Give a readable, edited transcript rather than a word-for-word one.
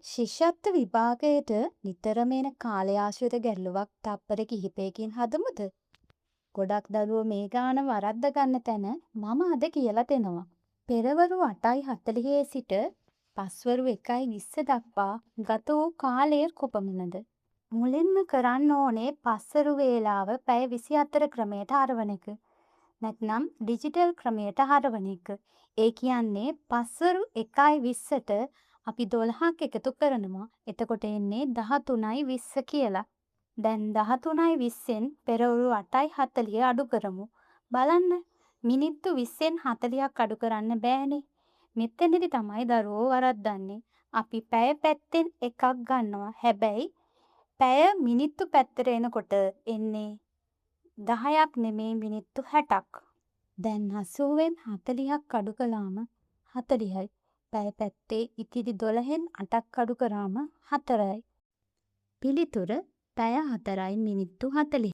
ශිෂ්‍යත්ව විභාගයට නිතරම එන කාලය ආශ්‍රිත ගැටලුවක් තප්පර කිහිපයකින් හදමුද? ගොඩක් දරුවෝ මේ ගාන වරද්ද ගන්න තැන මම අද කියලා දෙනවා. පෙරවරු 8:40 සිට පස්වරු 1:20 දක්වා ගත වූ කාලය කොපමණද? මුලින්ම කරන්න ඕනේ පස්වරු වේලාව පැය 24 ක්‍රමයට හරවන එක. නැත්නම් ඩිජිටල් ක්‍රමයට හරවන එක. ඒ කියන්නේ පස්වරු 1:20ට අපි 12ක් එකතු කරනවා. එතකොට එන්නේ 13:20 කියලා. දැන් 13:20න් පෙරවරු 8:40 අඩු කරමු. බලන්න මිනිත්තු 20න් 40ක් අඩු කරන්න බෑනේ. මෙතනදි තමයි දරුවෝ වරද්දන්නේ. අපි පැය පැත්තෙන් එකක් ගන්නවා. හැබැයි පැය මිනිත්තු පැත්තට එනකොට එන්නේ 10ක් නෙමේ මිනිත්තු 60ක්. දැන් 80න් 40ක් අඩු කළාම 40යි. පැය පැත්තේ ඉතිරි 12න් 8ක් අඩු කරාම 4යි. පිළිතුර පැය 4යි මිනිත්තු 40.